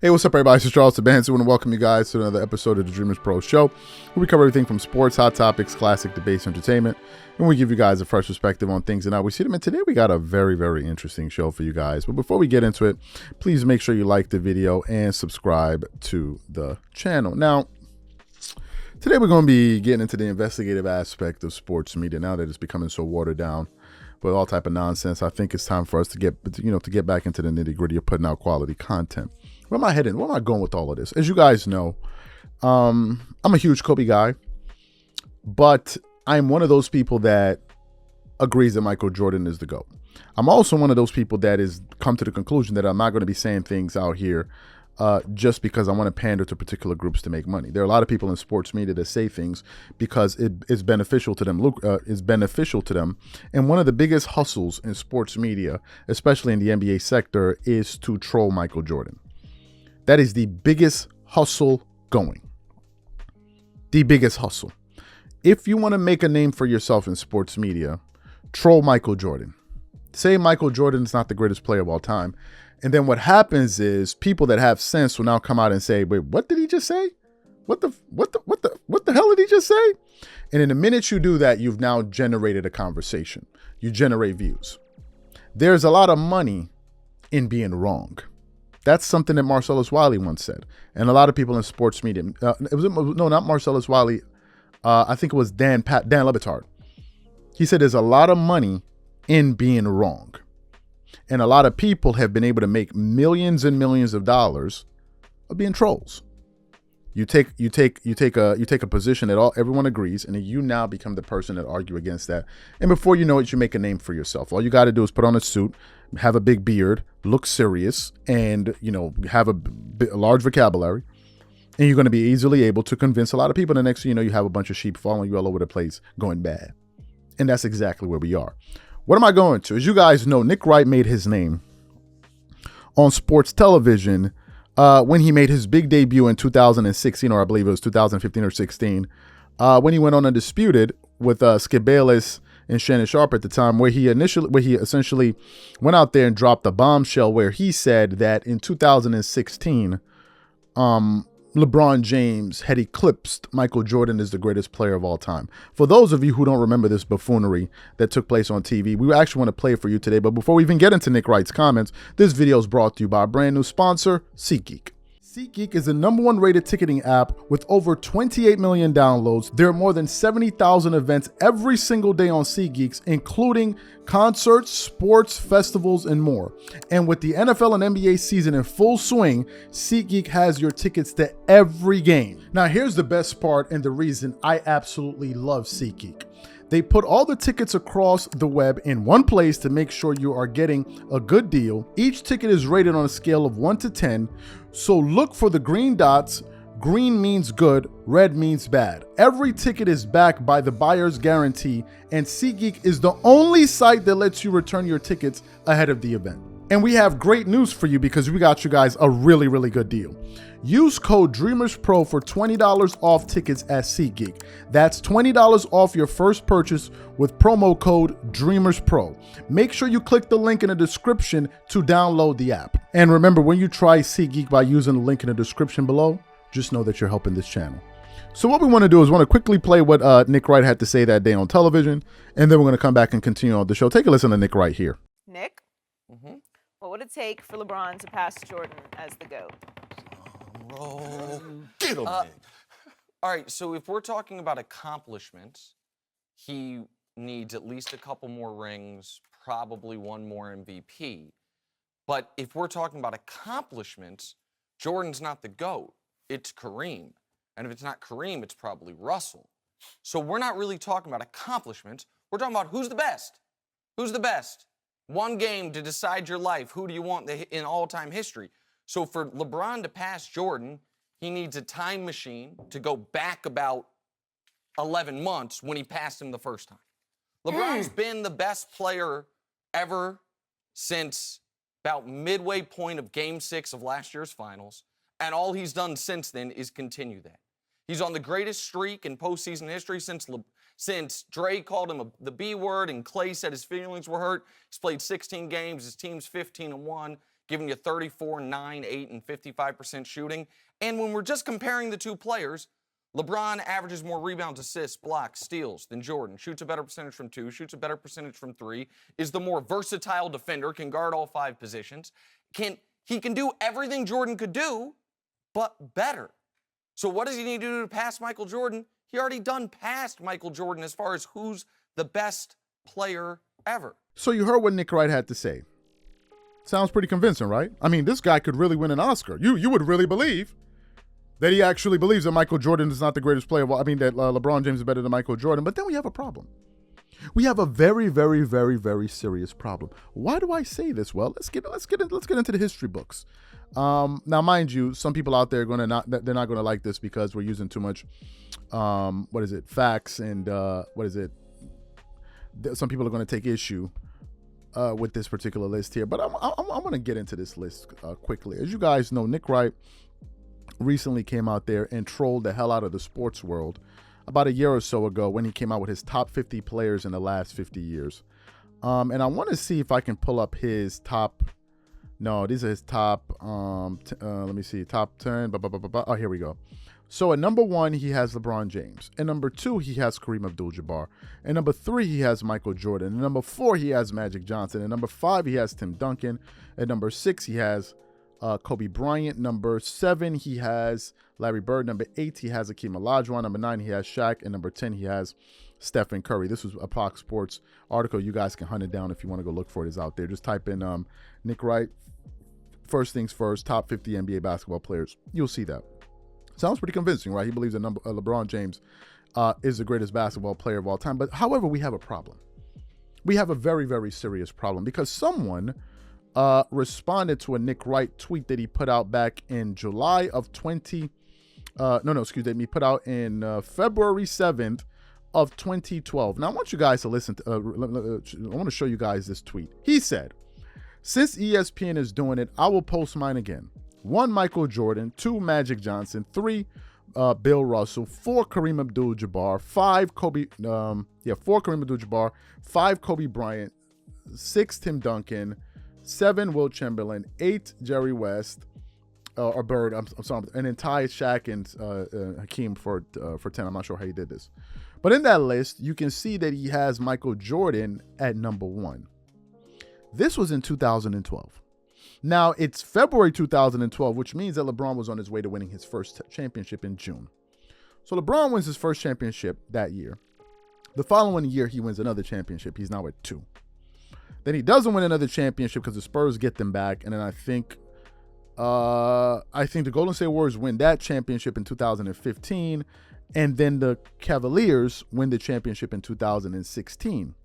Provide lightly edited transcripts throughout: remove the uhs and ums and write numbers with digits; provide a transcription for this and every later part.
Hey, what's up, everybody? This is Charles Sabansi. I want to welcome you guys to another episode of the Dreamers Pro Show, where we cover everything from sports, hot topics, classic debates, entertainment, and we give you guys a fresh perspective on things and how we see them. And today we got a very, very interesting show for you guys. But before we get into it, please make sure you like the video and subscribe to the channel. Now, today we're going to be getting into the investigative aspect of sports media now that it's becoming so watered down with all type of nonsense. I think it's time for us to get back into the nitty gritty of putting out quality content. Where am I heading? Where am I going with all of this? As you guys know, I'm a huge Kobe guy, but I'm one of those people that agrees that Michael Jordan is the GOAT. I'm also one of those people that is come to the conclusion that I'm not going to be saying things out here just because I want to pander to particular groups to make money. There are a lot of people in sports media that say things because it is beneficial to them. And one of the biggest hustles in sports media, especially in the NBA sector, is to troll Michael Jordan. That is the biggest hustle going. The biggest hustle. If you want to make a name for yourself in sports media, troll Michael Jordan. Say Michael Jordan is not the greatest player of all time. And then what happens is people that have sense will now come out and say, wait, what did he just say? What the hell did he just say? And in the minute you do that, you've now generated a conversation. You generate views. There's a lot of money in being wrong. That's something that Marcellus Wiley once said. And a lot of people in sports media, not Marcellus Wiley. I think it was Dan Le Batard. He said there's a lot of money in being wrong. And a lot of people have been able to make millions and millions of dollars of being trolls. You take a position that everyone agrees, and then you now become the person that argue against that. And before you know it, you make a name for yourself. All you got to do is put on a suit, have a big beard, look serious, and have a large vocabulary, and you're going to be easily able to convince a lot of people. And the next thing you know, you have a bunch of sheep following you all over the place going bad. And that's exactly where we are. What am I going to? As you guys know, Nick Wright made his name on sports television when he made his big debut in 2016, or I believe it was 2015 or 16, when he went on Undisputed with Skip Bayless and Shannon Sharp at the time, where he essentially went out there and dropped a bombshell where he said that in 2016, LeBron James had eclipsed Michael Jordan as the greatest player of all time. For those of you who don't remember this buffoonery that took place on TV, we actually want to play it for you today. But before we even get into Nick Wright's comments, this video is brought to you by a brand new sponsor, SeatGeek. SeatGeek is the #1 rated ticketing app with over 28 million downloads. There are more than 70,000 events every single day on SeatGeek, including concerts, sports, festivals, and more. And with the NFL and NBA season in full swing, SeatGeek has your tickets to every game. Now, here's the best part and the reason I absolutely love SeatGeek. They put all the tickets across the web in one place to make sure you are getting a good deal. Each ticket is rated on a scale of 1 to 10. So look for the green dots. Green means good, red means bad. Every ticket is backed by the buyer's guarantee, and SeatGeek is the only site that lets you return your tickets ahead of the event. And we have great news for you because we got you guys a really, really good deal. Use code DREAMERSPRO for $20 off tickets at SeatGeek. That's $20 off your first purchase with promo code DREAMERSPRO. Make sure you click the link in the description to download the app. And remember, when you try SeatGeek by using the link in the description below, just know that you're helping this channel. So what we want to do is quickly play what Nick Wright had to say that day on television, and then we're going to come back and continue on the show. Take a listen to Nick Wright here. Nick, what would it take for LeBron to pass Jordan as the GOAT? Get him, Nick. All right, so if we're talking about accomplishments, he needs at least a couple more rings, probably one more MVP. But if we're talking about accomplishments, Jordan's not the GOAT, it's Kareem. And if it's not Kareem, it's probably Russell. So we're not really talking about accomplishments, we're talking about who's the best. Who's the best? One game to decide your life. Who do you want in all-time history? So for LeBron to pass Jordan, he needs a time machine to go back about 11 months when he passed him the first time. LeBron's been the best player ever since about midway point of Game 6 of last year's finals, and all he's done since then is continue that. He's on the greatest streak in postseason history since Dre called him the B word and Clay said his feelings were hurt. He's played 16 games. His team's 15-1. giving you 34, 9, 8, and 55% shooting. And when we're just comparing the two players, LeBron averages more rebounds, assists, blocks, steals than Jordan, shoots a better percentage from 2, shoots a better percentage from 3, is the more versatile defender, can guard all 5 positions. He can do everything Jordan could do, but better. So what does he need to do to pass Michael Jordan? He already done passed Michael Jordan as far as who's the best player ever. So you heard what Nick Wright had to say. Sounds pretty convincing, right? I mean, this guy could really win an Oscar. You would really believe that he actually believes that Michael Jordan is not the greatest player of all. I mean, that LeBron James is better than Michael Jordan. But then we have a problem. We have a very, very, very, very serious problem. Why do I say this? Well, let's get into the history books. Now, mind you, some people out there they're not going to like this because we're using too much, facts and some people are going to take issue with this particular list here. But I'm going to get into this list quickly. As you guys know, Nick Wright recently came out there and trolled the hell out of the sports world about a year or so ago when he came out with his top 50 players in the last 50 years. And I want to see if I can pull up his top. No, these are his top. Let me see. Top 10. Oh, here we go. So at number 1, he has LeBron James. At number 2, he has Kareem Abdul-Jabbar. At number 3, he has Michael Jordan. At number 4, he has Magic Johnson. At number 5, he has Tim Duncan. At number 6, he has Kobe Bryant. Number 7, he has Larry Bird. Number 8, he has Hakeem Olajuwon. Number 9, he has Shaq. And number 10, he has Stephen Curry. This was a Fox Sports article. You guys can hunt it down if you want to go look for it. It's out there. Just type in Nick Wright, first things first, top 50 NBA basketball players. You'll see that. Sounds pretty convincing, right? He believes that LeBron James is the greatest basketball player of all time. But however, we have a problem. We have a very, very serious problem because someone responded to a Nick Wright tweet that he put out back in July of he put out in February 7th of 2012. Now, I want you guys to listen to, I want to show you guys this tweet. He said, "Since ESPN is doing it, I will post mine again. 1, Michael Jordan. 2, Magic Johnson. 3, Bill Russell. 4, Kareem Abdul-Jabbar. 5, 4 Kareem Abdul-Jabbar. 5, Kobe Bryant. 6, Tim Duncan. 7, Will Chamberlain. 8, Jerry West, or Bird. I'm sorry, and then tie Shaq and Hakeem for 10. I'm not sure how he did this, but in that list, you can see that he has Michael Jordan at number 1. This was in 2012. Now, it's February 2012, which means that LeBron was on his way to winning his first championship in June. So LeBron wins his first championship that year. The following year, he wins another championship. He's now at 2. Then he doesn't win another championship because the Spurs get them back. And then I think the Golden State Warriors win that championship in 2015. And then the Cavaliers win the championship in 2016.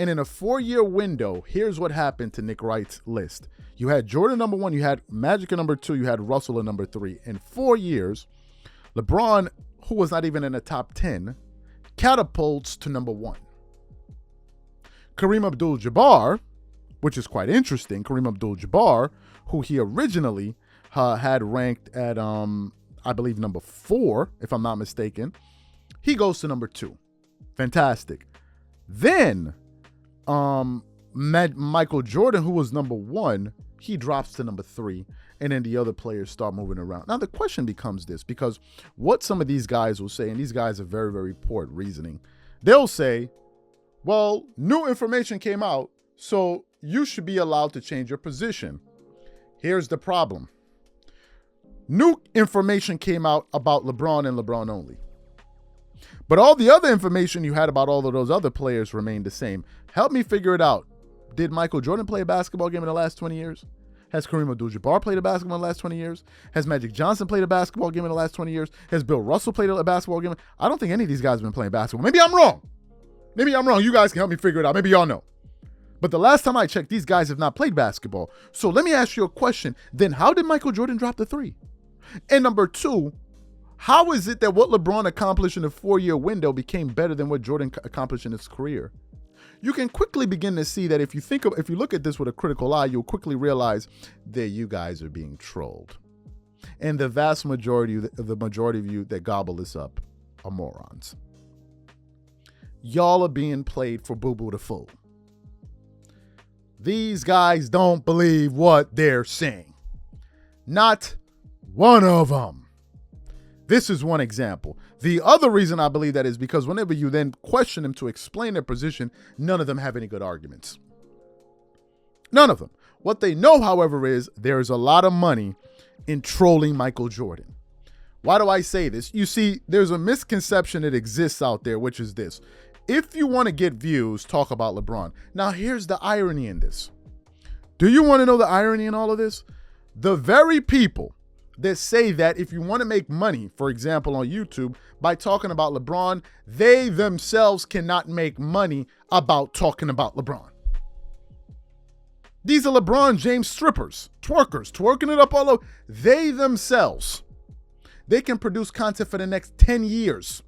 And in a 4-year window, here's what happened to Nick Wright's list. You had Jordan number 1, you had Magic at number 2, you had Russell at number 3. In 4 years, LeBron, who was not even in the top 10, catapults to number 1. Kareem Abdul-Jabbar, which is quite interesting, Kareem Abdul-Jabbar, who he originally had ranked at, I believe, number 4, if I'm not mistaken, he goes to number 2. Fantastic. Then Michael Jordan, who was number 1, he drops to number 3, and then the other players start moving around. Now, the question becomes this, because what some of these guys will say, and these guys are very, very poor at reasoning, they'll say, well, new information came out, so you should be allowed to change your position. Here's the problem. New information came out about LeBron and LeBron only. But all the other information you had about all of those other players remained the same. Help me figure it out. Did Michael Jordan play a basketball game in the last 20 years? Has Kareem Abdul-Jabbar played a basketball in the last 20 years? Has Magic Johnson played a basketball game in the last 20 years? Has Bill Russell played a basketball game? I don't think any of these guys have been playing basketball. Maybe I'm wrong. You guys can help me figure it out. Maybe y'all know. But the last time I checked, these guys have not played basketball. So let me ask you a question. Then how did Michael Jordan drop the 3? And number 2, how is it that what LeBron accomplished in a 4-year window became better than what Jordan accomplished in his career? You can quickly begin to see that if you look at this with a critical eye, you'll quickly realize that you guys are being trolled. And the vast majority of you that gobble this up are morons. Y'all are being played for boo-boo the fool. These guys don't believe what they're saying. Not one of them. This is one example. The other reason I believe that is because whenever you then question them to explain their position, none of them have any good arguments. None of them. What they know, however, is there's a lot of money in trolling Michael Jordan. Why do I say this? You see, there's a misconception that exists out there, which is this. If you want to get views, talk about LeBron. Now, here's the irony in this. Do you want to know the irony in all of this? The very people that say that if you want to make money, for example, on YouTube, by talking about LeBron, they themselves cannot make money about talking about LeBron. These are LeBron James strippers, twerkers, twerking it up all over. They themselves, they can produce content for the next 10 years.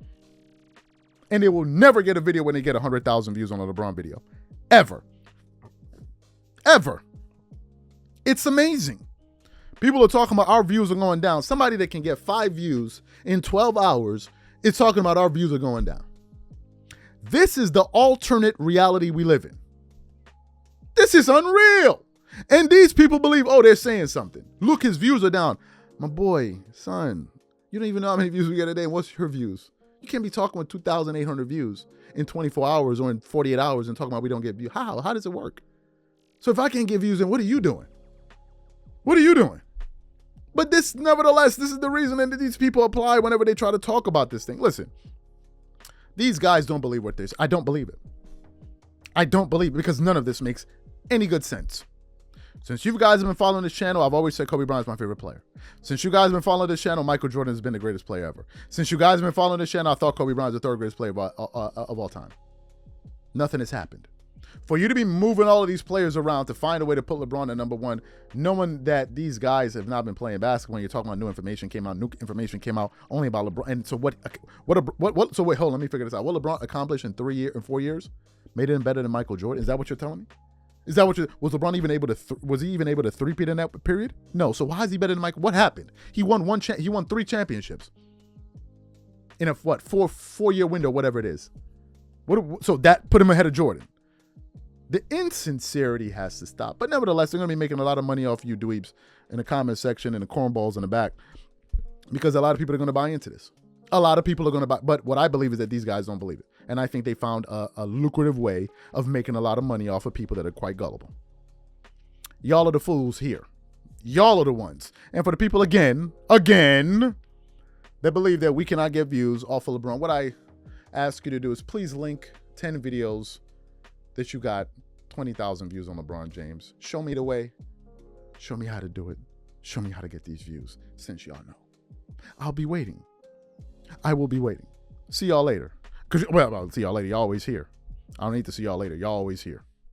And they will never get a video when they get 100,000 views on a LeBron video. Ever. Ever. It's amazing. People are talking about our views are going down. Somebody that can get 5 views in 12 hours is talking about our views are going down. This is the alternate reality we live in. This is unreal. And these people believe, oh, they're saying something. Look, his views are down. My boy, son, you don't even know how many views we get a day. What's your views? You can't be talking with 2,800 views in 24 hours or in 48 hours and talking about we don't get views. How? How does it work? So if I can't get views, then what are you doing? What are you doing? But this, nevertheless, this is the reason that these people apply whenever they try to talk about this thing. Listen, these guys don't believe what they say. I don't believe it. I don't believe it because none of this makes any good sense. Since you guys have been following this channel, I've always said Kobe Bryant's my favorite player. Since you guys have been following this channel, Michael Jordan has been the greatest player ever. Since you guys have been following this channel, I thought Kobe Bryant's the third greatest player of all time. Nothing has happened. For you to be moving all of these players around to find a way to put LeBron at number one, knowing that these guys have not been playing basketball, when you're talking about new information came out only about LeBron. And so so wait, hold on, let me figure this out. What LeBron accomplished in 4 years made him better than Michael Jordan? Is that what you're telling me? Is that what was LeBron even able to? Was he even able to three-peat in that period? No. So why is he better than Michael? What happened? He won he won 3 championships in a four-year window, whatever it is. So that put him ahead of Jordan. The insincerity has to stop. But nevertheless, they're going to be making a lot of money off you dweebs in the comment section and the cornballs in the back because a lot of people are going to buy into this. A lot of people are going to buy. But what I believe is that these guys don't believe it. And I think they found a lucrative way of making a lot of money off of people that are quite gullible. Y'all are the fools here. Y'all are the ones. And for the people, again, that believe that we cannot get views off of LeBron, what I ask you to do is please link 10 videos that you got 20,000 views on LeBron James. Show me the way. Show me how to do it. Show me how to get these views, since y'all know. I'll be waiting. I will be waiting. See y'all later. Well, I'll see y'all later. Y'all always here. I don't need to see y'all later. Y'all always here.